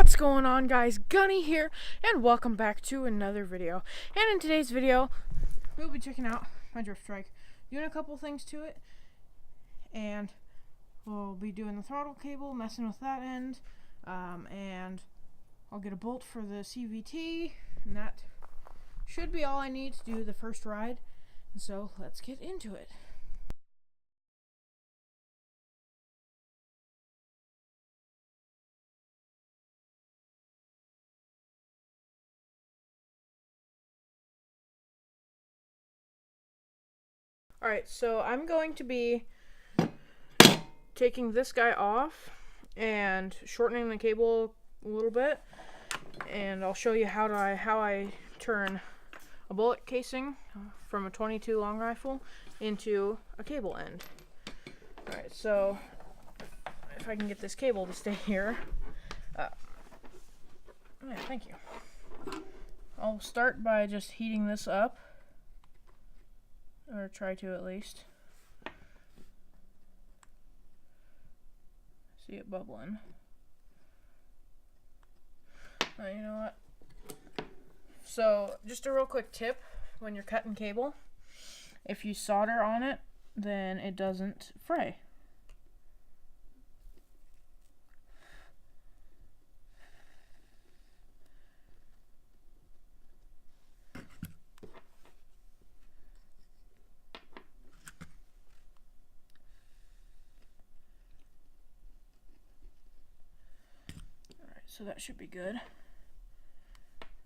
What's going on, guys? Gunny here, and welcome back to another video. And in today's video, we'll be checking out my drift trike, doing a couple things to it, and we'll be doing the throttle cable, messing with that end, and I'll get a bolt for the CVT, and that should be all I need to do the first ride. And so let's get into it. Alright, so I'm going to be taking this guy off and shortening the cable a little bit, and I'll show you how I turn a bullet casing from a 22 long rifle into a cable end. Alright, so if I can get this cable to stay here. Yeah, thank you. I'll start by just heating this up. Or try to, at least. See it bubbling. You know what? So, just a real quick tip when you're cutting cable. If you solder on it, then it doesn't fray. So that should be good.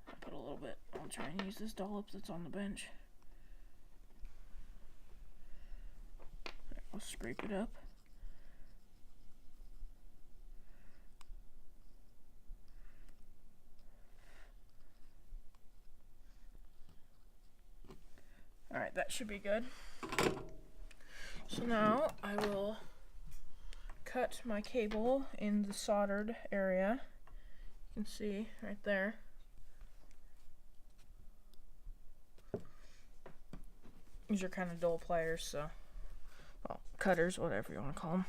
I'll put a little bit. I'll try and use this dollop that's on the bench. I'll scrape it up. Alright, that should be good. So now I will cut my cable in the soldered area. You can see right there. These are kind of dull pliers, so, well, cutters, whatever you want to call them.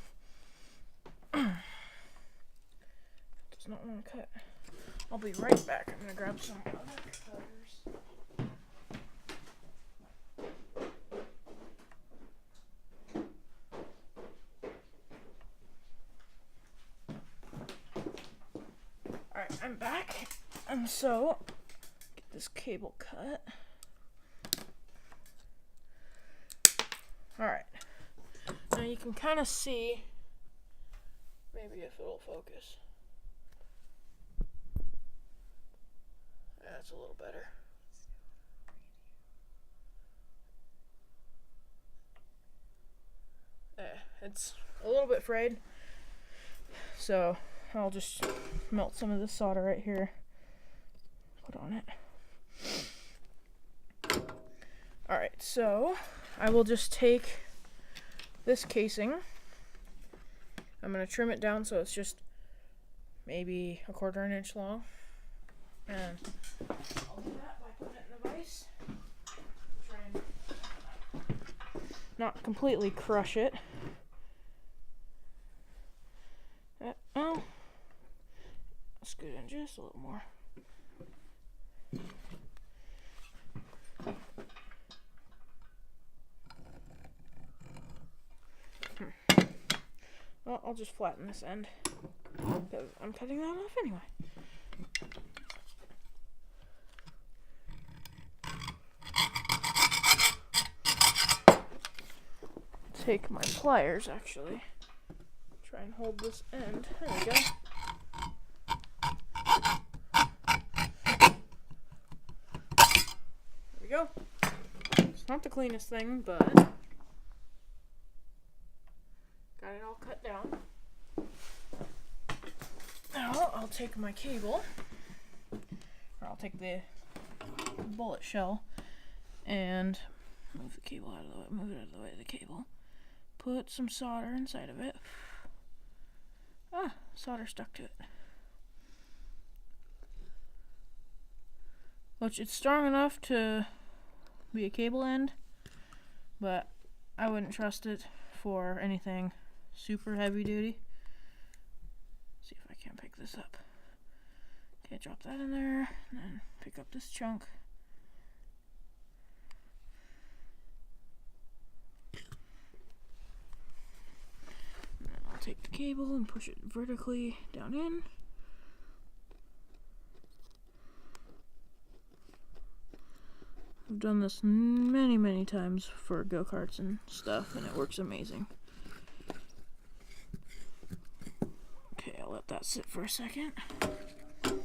Does not want to cut. I'll be right back. I'm going to grab some other cutters. Alright, I'm back, and so, get this cable cut. Alright, now you can kind of see, maybe if it'll focus. That's a little better. It's a little bit frayed, so I'll just melt some of this solder right here, put on it. Alright, so I will just take this casing. I'm going to trim it down so it's just maybe a 1/4 inch long. And I'll do that by putting it in the vise. Try and not completely crush it. Oh. Scoot in just a little more. Well, I'll just flatten this end because I'm cutting that off anyway. Take my pliers, actually. Try and hold this end. There we go. There we go. It's not the cleanest thing, but got it all cut down. Now I'll take my cable, or I'll take the bullet shell and move the cable out of the way, move it out of the way of the cable. Put some solder inside of it. Solder stuck to it. Which it's strong enough to be a cable end, but I wouldn't trust it for anything super heavy duty. See if I can pick this up. Okay, drop that in there, and then pick up this chunk. And then I'll take the cable and push it vertically down in. I've done this many times for go-karts and stuff, and it works amazing. Okay, I'll let that sit for a second. Bring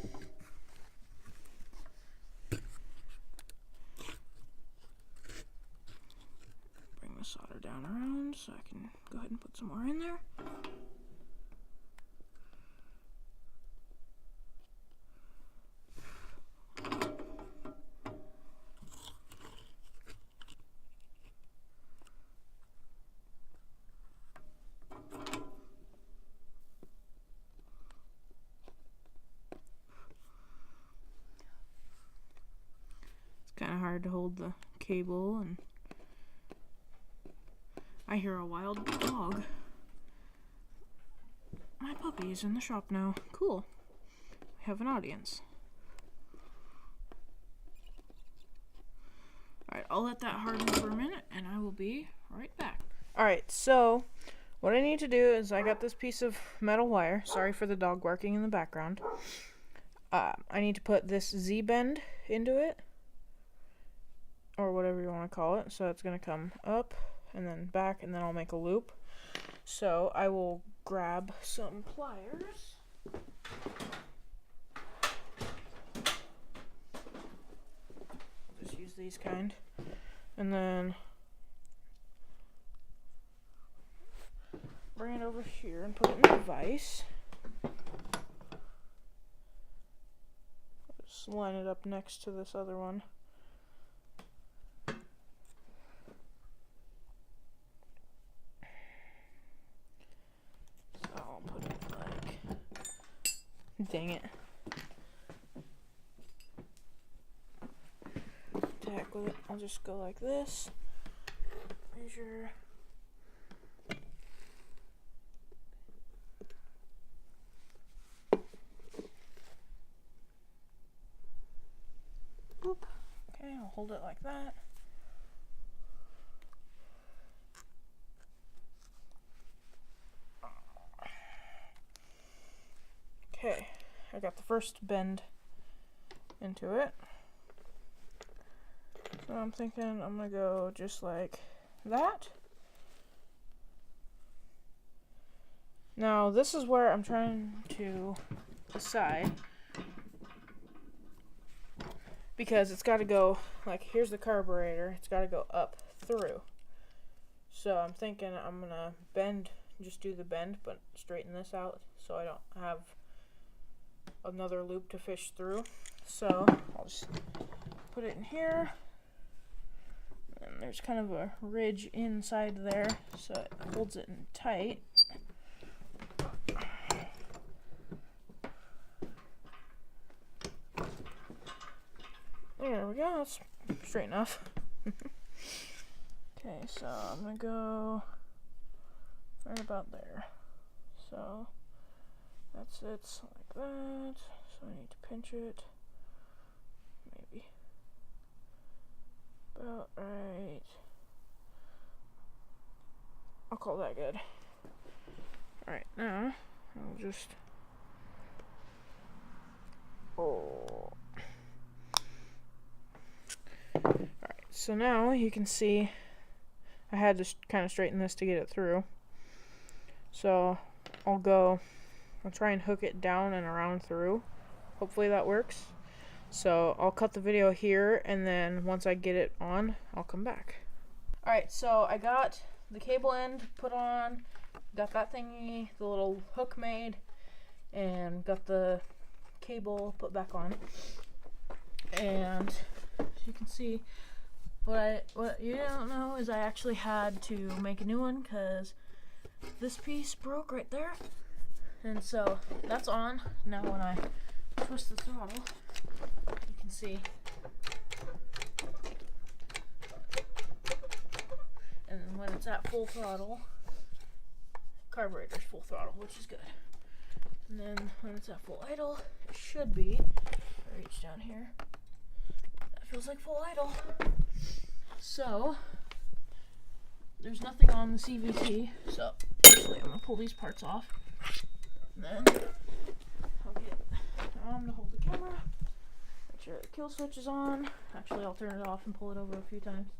the solder down around so I can go ahead and put some more in there. Kind of hard to hold the cable, and I hear a wild dog. My puppy is in the shop now. Cool. We have an audience. Alright, I'll let that harden for a minute and I will be right back. Alright, so what I need to do is I got this piece of metal wire. Sorry for the dog barking in the background. I need to put this Z-bend into it, or whatever you want to call it. So it's going to come up and then back, and then I'll make a loop. So I will grab some pliers. I'll just use these kind. And then bring it over here and put it in the vise. Just line it up next to this other one. Dang it. To heck with it. I'll just go like this. Measure. Boop. Okay, I'll hold it like that. Okay, I got the first bend into it. So I'm thinking I'm gonna go just like that. Now this is where I'm trying to decide, because it's got to go, like, here's the carburetor, it's got to go up through. So I'm thinking I'm gonna bend, just do the bend, but straighten this out so I don't have another loop to fish through. So I'll just put it in here, and there's kind of a ridge inside there, so it holds it in tight. There we go, that's straight enough. Okay, so I'm gonna go right about there. So that sits like that, so I need to pinch it, maybe about right. I'll call that good. Alright, now I'll just, Alright, so now you can see I had to kind of straighten this to get it through. So I'll try and hook it down and around through. Hopefully that works. So I'll cut the video here, and then once I get it on, I'll come back. Alright, so I got the cable end put on, got that thingy, the little hook made, and got the cable put back on. And as you can see, what you don't know is I actually had to make a new one because this piece broke right there. And so that's on. Now when I twist the throttle, you can see. And when it's at full throttle, carburetor's full throttle, which is good. And then when it's at full idle, it should be, reach down here, that feels like full idle. So, there's nothing on the CVT, so actually I'm going to pull these parts off. And then I'll get Dom to hold the camera, make sure the kill switch is on. Actually, I'll turn it off and pull it over a few times.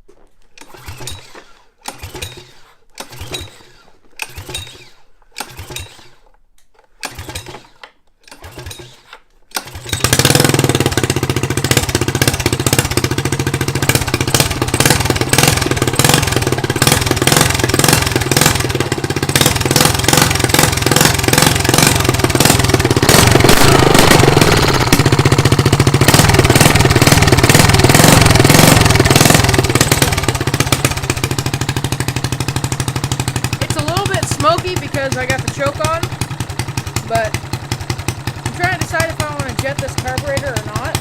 Smoky because I got the choke on, but I'm trying to decide if I want to jet this carburetor or not.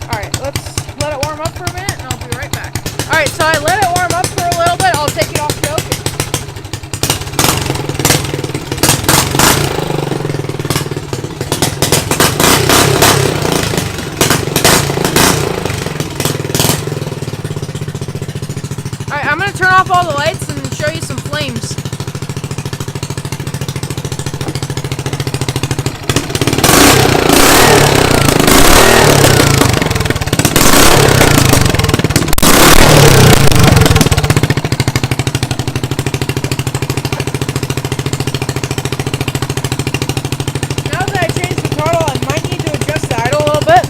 Alright, let's let it warm up for a minute and I'll be right back. Alright, so I let it warm up for a little bit. I'll take it off choke. I'm going to turn off all the lights and show you some flames. Now that I changed the throttle, I might need to adjust the idle a little bit.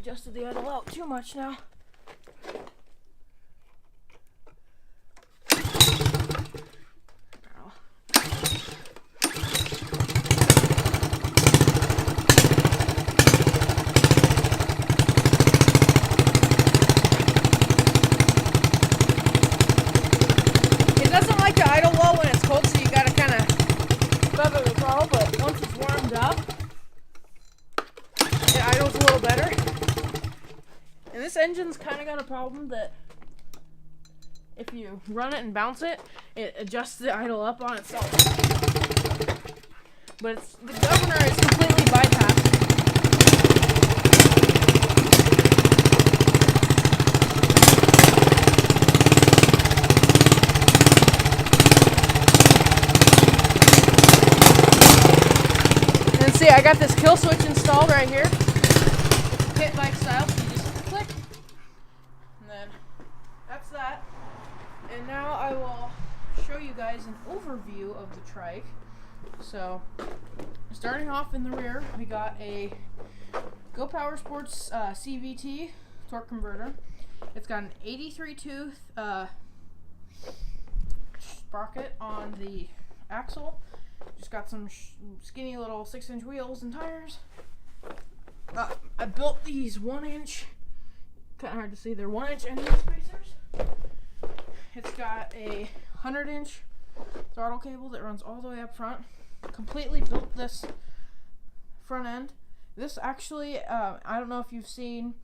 Adjusted the idle out too much now. It doesn't like to idle well when it's cold, so you gotta kind of feather the throttle, but once it's warmed up, it idles a little better. And this engine's kind of got a problem that if you run it and bounce it, it adjusts the idle up on itself. But the governor is completely bypassed. And see, I got this kill switch installed right here. Pit bike style. Click, and then that's that. And now I will show you guys an overview of the trike. So, starting off in the rear, we got a Go Power Sports CVT torque converter. It's got an 83 tooth sprocket on the axle. Just got some skinny little 6-inch wheels and tires. I built these 1-inch, kind of hard to see, they're 1-inch engine spacers. It's got a 100-inch throttle cable that runs all the way up front. Completely built this front end. This actually, I don't know if you've seen,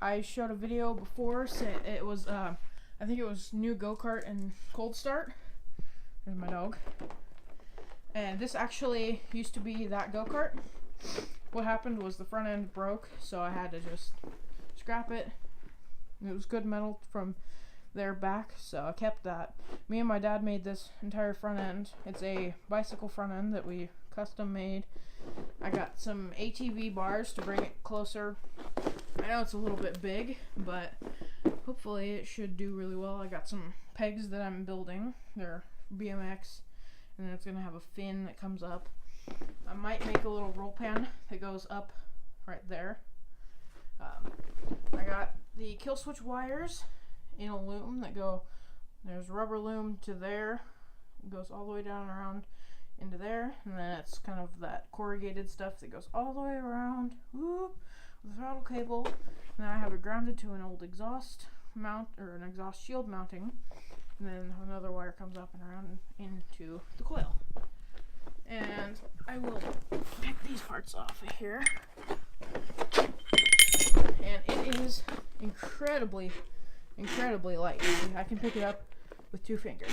I showed a video before, so it was, I think it was new go-kart and cold start. There's my dog. And this actually used to be that go-kart. What happened was the front end broke, so I had to just scrap it. It was good metal from there back, so I kept that. Me and my dad made this entire front end. It's a bicycle front end that we cut custom made. I got some ATV bars to bring it closer. I know it's a little bit big, but hopefully it should do really well. I got some pegs that I'm building. They're BMX, and then it's gonna have a fin that comes up. I might make a little roll pan that goes up right there. I got the kill switch wires in a loom that go, there's rubber loom to there, it goes all the way down around into there, and then it's kind of that corrugated stuff that goes all the way around, whoop, with the throttle cable. And then I have it grounded to an old exhaust mount, or an exhaust shield mounting, and then another wire comes up and around into the coil. And I will pick these parts off of here. And it is incredibly light. I can pick it up with 2 fingers.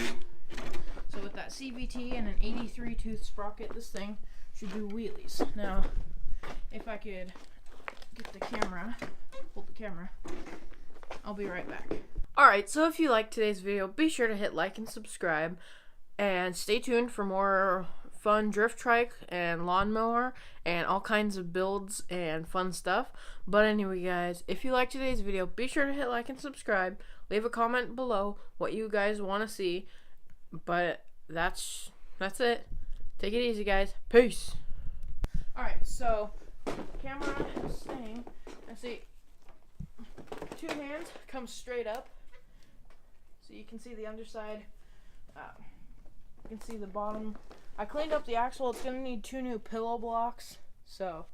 So with that CVT and an 83 tooth sprocket, this thing should do wheelies. Now, if I could get the camera, hold the camera, I'll be right back. Alright, so if you liked today's video, be sure to hit like and subscribe, and stay tuned for more fun drift trike and lawnmower and all kinds of builds and fun stuff. But anyway, guys, if you liked today's video, be sure to hit like and subscribe. Leave a comment below what you guys want to see. But that's it. Take it easy, guys. Peace. Alright, so camera is staying. And see, 2 hands come straight up, so you can see the underside. You can see the bottom. I cleaned up the axle. It's gonna need 2 new pillow blocks, so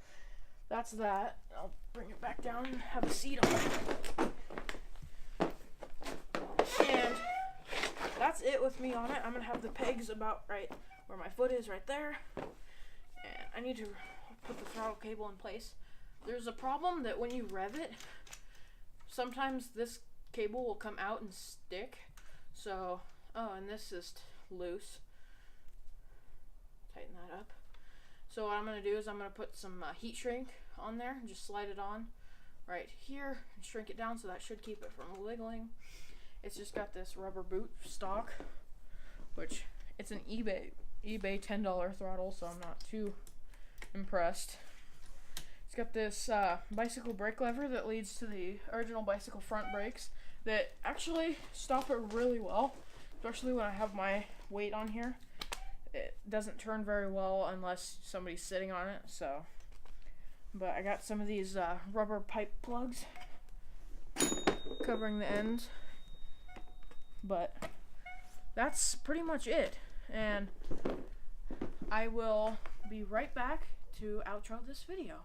that's that. I'll bring it back down and have a seat on it. And that's it with me on it. I'm gonna have the pegs about right where my foot is, right there. And I need to put the throttle cable in place. There's a problem that when you rev it, sometimes this cable will come out and stick. So, oh, and this is loose. Tighten that up. So what I'm going to do is I'm going to put some heat shrink on there and just slide it on right here and shrink it down, so that should keep it from wiggling. It's just got this rubber boot stock, which it's an eBay $10 throttle, so I'm not too impressed. It's got this bicycle brake lever that leads to the original bicycle front brakes that actually stop it really well, especially when I have my weight on here. It doesn't turn very well unless somebody's sitting on it, so. But I got some of these rubber pipe plugs covering the ends. But that's pretty much it. And I will be right back to outro this video.